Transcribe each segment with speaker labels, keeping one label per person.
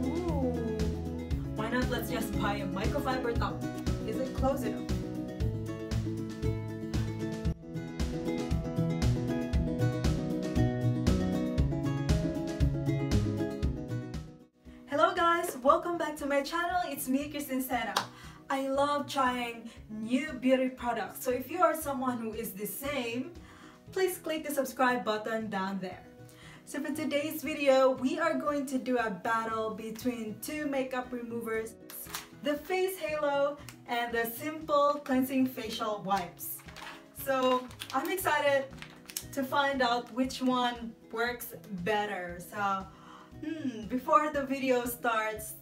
Speaker 1: Ooh. Why not let's just buy a microfiber top? Is it close enough? Hello guys, welcome back to my channel. It's me, KristinCena. I love trying new beauty products. So if you are someone who is the same, please click the subscribe button down there. So for today's video, we are going to do a battle between two makeup removers, the Face Halo and the Simple Cleansing Facial Wipes. So I'm excited to find out which one works better. So before the video starts,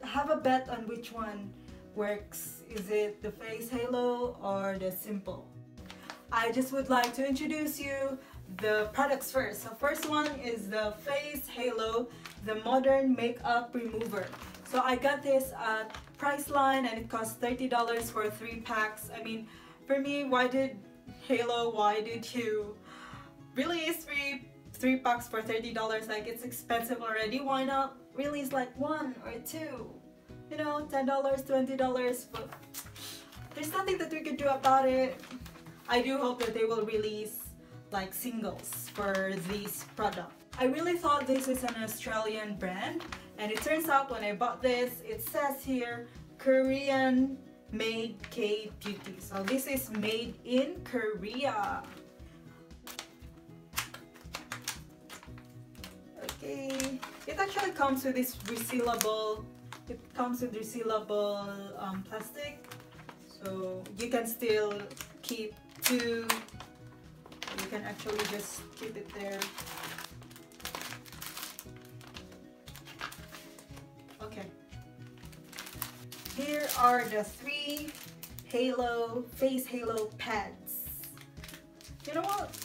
Speaker 1: have a bet on which one works. Is it the Face Halo or the Simple? I just would like to introduce you the products first. So first one is the Face Halo, the Modern Makeup Remover. So I got this at Priceline and it costs $30 for 3 packs. I mean, for me, why did you release three packs for $30? Like, it's expensive already. Why not release like 1 or 2? You know, $10, $20, but there's nothing that we could do about it. I do hope that they will release like singles for this product. I really thought this is an Australian brand, and it turns out when I bought this, it says here Korean made K beauty. So this is made in Korea. Okay, it actually comes with this resealable. It comes with resealable plastic, so you can still keep 2. You can actually just keep it there. Okay. Here are the 3 Face Halo pads. You know what?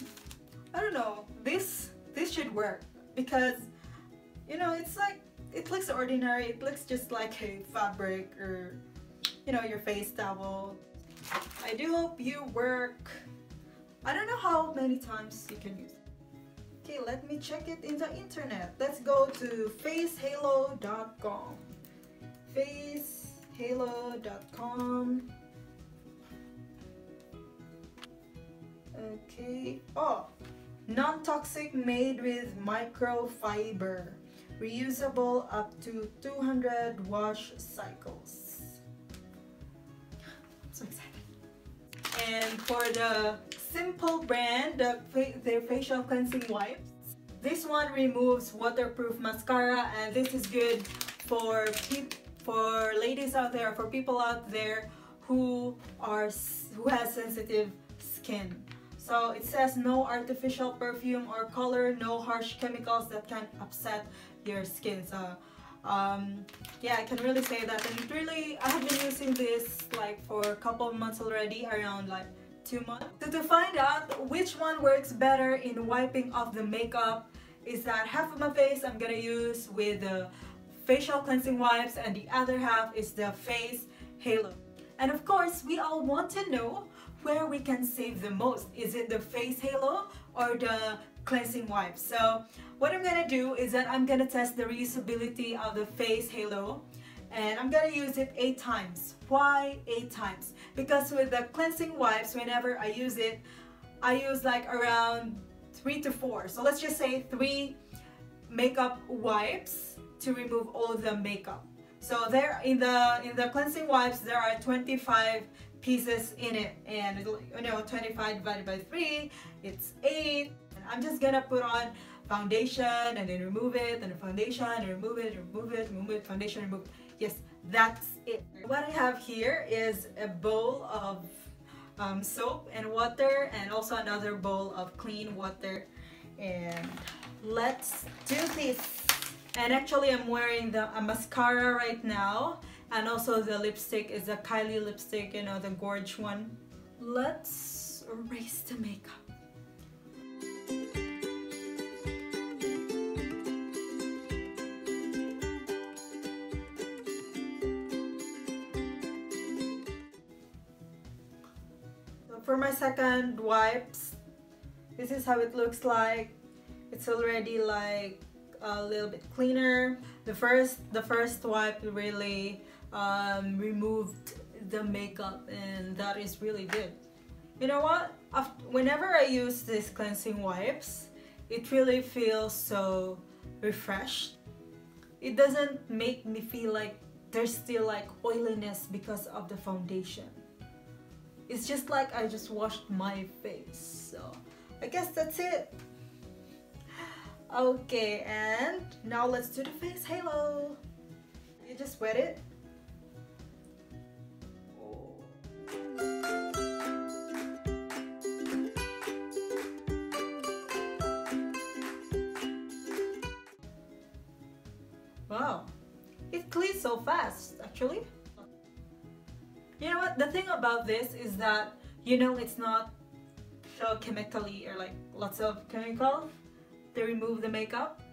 Speaker 1: I don't know. This should work because, you know, it's like, it looks ordinary. It looks just like a fabric or, you know, your face towel. I do hope you work. I don't know how many times you can use it. Okay, let me check it in the internet. Let's go to facehalo.com. Facehalo.com. Okay. Oh, non-toxic, made with microfiber. Reusable up to 200 wash cycles. I'm so excited. And for the Simple brand, their facial cleansing wipes, this one removes waterproof mascara, and this is good for ladies out there, for people out there who has sensitive skin. So it says no artificial perfume or color, no harsh chemicals that can upset your skin. So yeah, I can really say that. And really, I have been using this like for a couple of months already, around like 2 months. So to find out which one works better in wiping off the makeup, is that half of my face I'm gonna use with the facial cleansing wipes and the other half is the Face Halo. And of course, we all want to know where we can save the most. Is it the Face Halo or the cleansing wipes? So what I'm gonna do is that I'm gonna test the reusability of the Face Halo, and I'm gonna use it 8 times. Why 8 times? Because with the cleansing wipes, whenever I use it, I use like around 3 to 4. So let's just say 3 makeup wipes to remove all the makeup. So there in the cleansing wipes, there are 25 pieces in it, and you know, 25 divided by 3, it's 8. And I'm just gonna put on foundation and then remove it, and then foundation and remove it, remove it, remove it, foundation, remove it. Yes, that's it. What I have here is a bowl of soap and water, and also another bowl of clean water. And let's do this. And actually, I'm wearing a mascara right now, and also the lipstick is a Kylie lipstick, you know, the Gorge one. Let's erase the makeup. So for my second wipes, this is how it looks like. It's already like a little bit cleaner. the first wipe really removed the makeup, and that is really good. You know what? Whenever I use these cleansing wipes, it really feels so refreshed. It doesn't make me feel like there's still like oiliness because of the foundation. It's just like I just washed my face. So I guess that's it. Okay, and now let's do the face halo. You just wet it. Wow, it cleans so fast actually. You know what, the thing about this is that, you know, it's not so chemically or like lots of chemicals to remove the makeup,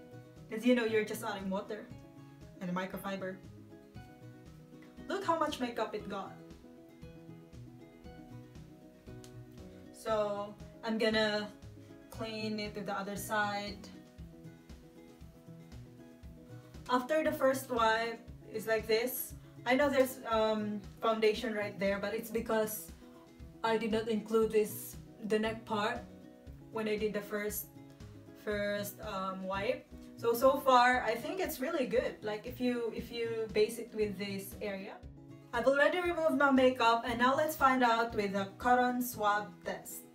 Speaker 1: because you know you're just adding water and microfiber. Look how much makeup it got. So I'm gonna clean it to the other side. After the first wipe is like this. I know there's foundation right there, but it's because I did not include the neck part when I did the first wipe. So far I think it's really good. Like if you base it with this area. I've already removed my makeup, and now let's find out with the cotton swab test.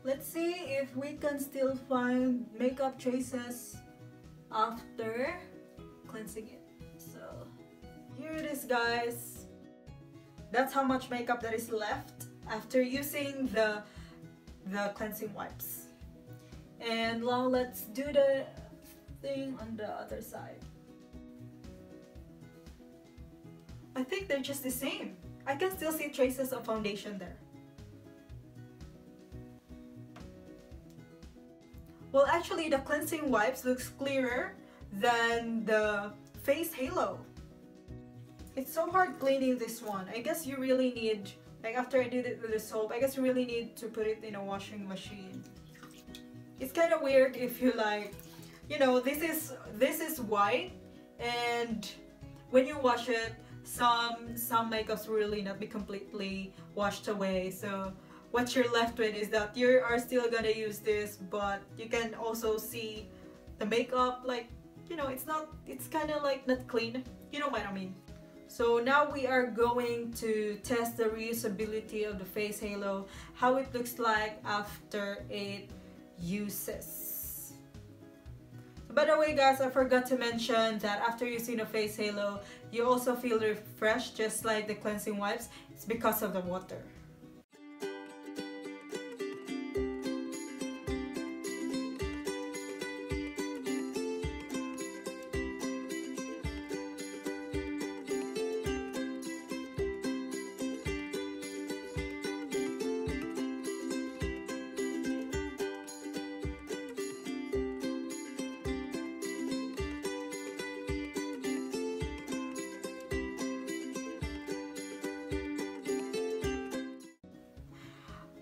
Speaker 1: Let's see if we can still find makeup traces after cleansing it. So here it is, guys. That's how much makeup that is left after using the cleansing wipes. And now let's do the thing on the other side. I think they're just the same. I can still see traces of foundation there. Well, actually the cleansing wipes looks clearer than the face halo. It's so hard cleaning this one. I guess you really need, like after I did it with the soap, I guess you really need to put it in a washing machine. It's kind of weird if you like, you know, this is white, and when you wash it, some makeups will really not be completely washed away. So what you're left with is that you are still gonna use this, but you can also see the makeup, like, you know, it's kind of like not clean. You know what I mean? So now we are going to test the reusability of the face halo, how it looks like after 8 uses. By the way, guys, I forgot to mention that after using the face halo, you also feel refreshed just like the cleansing wipes. It's because of the water.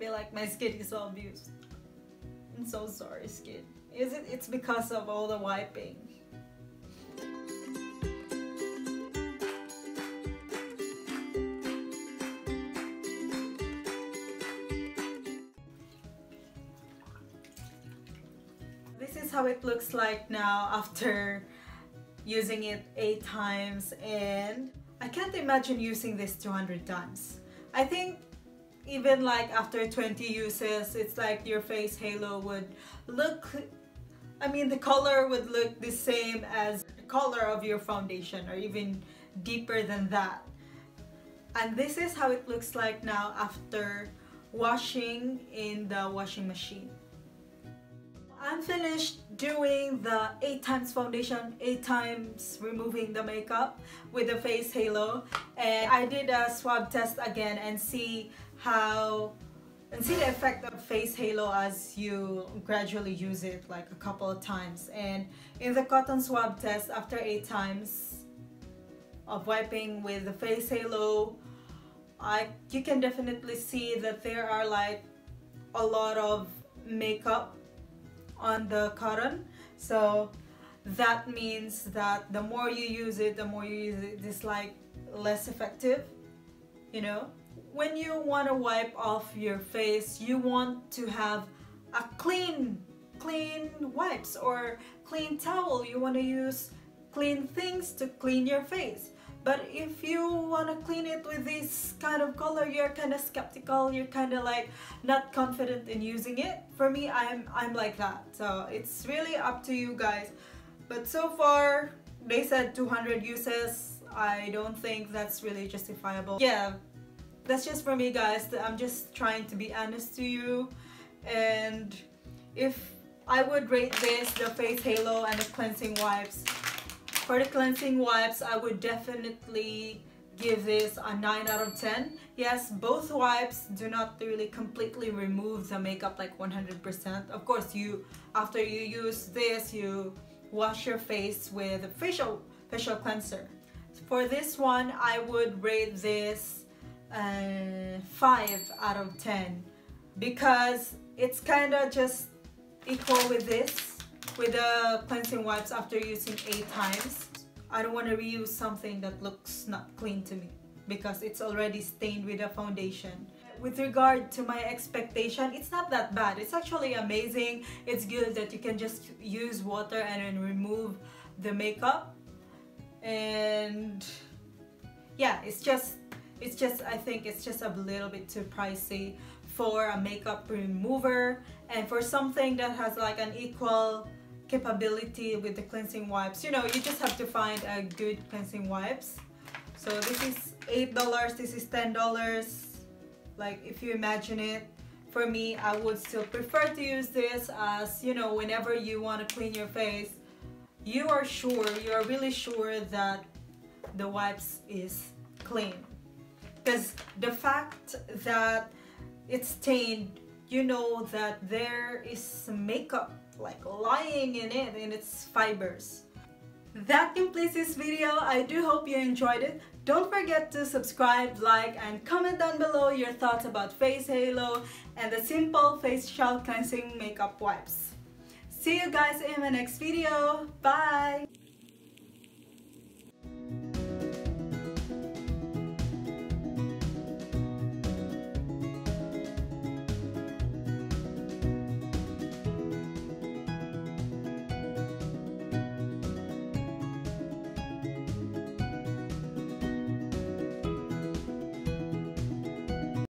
Speaker 1: Like my skin is all abused. I'm so sorry, skin. It's because of all the wiping. This is how it looks like now after using it 8 times, and I can't imagine using this 200 times. I think even like after 20 uses, it's like your face halo would look, I mean the color would look the same as the color of your foundation, or even deeper than that. And this is how it looks like now after washing in the washing machine. I'm finished doing the 8 times foundation, 8 times removing the makeup with the face halo, and I did a swab test again and see the effect of face halo as you gradually use it like a couple of times. And in the cotton swab test, after 8 times of wiping with the face halo, you can definitely see that there are like a lot of makeup on the cotton. So that means that the more you use it, it's like less effective, you know. When you want to wipe off your face, you want to have a clean wipes or clean towel. You want to use clean things to clean your face. But if you want to clean it with this kind of color, you're kind of skeptical, you're kind of like not confident in using it. For me, I'm like that. So it's really up to you guys. But so far, they said 200 uses. I don't think that's really justifiable. Yeah, that's just for me, guys. I'm just trying to be honest to you. And if I would rate this, the face halo and the cleansing wipes. For the cleansing wipes, I would definitely give this a 9 out of 10. Yes, both wipes do not really completely remove the makeup like 100%. Of course, after you use this, you wash your face with a facial cleanser. For this one, I would rate this 5 out of 10 because it's kind of just equal with this. With the cleansing wipes after using 8 times. I don't want to reuse something that looks not clean to me because it's already stained with the foundation. With regard to my expectation, it's not that bad. It's actually amazing. It's good that you can just use water and then remove the makeup. And yeah, it's just I think it's just a little bit too pricey for a makeup remover, and for something that has like an equal capability with the cleansing wipes, you know, you just have to find a good cleansing wipes. So this is $8, this is $10. Like, if you imagine it, for me, I would still prefer to use this as, you know, whenever you want to clean your face, you are really sure that the wipes is clean. Because the fact that it's stained, you know that there is some makeup like lying in it, in its fibers. That completes this video. I do hope you enjoyed it. Don't forget to subscribe, like, and comment down below your thoughts about face halo and the simple facial cleansing makeup wipes. See you guys in my next video. Bye!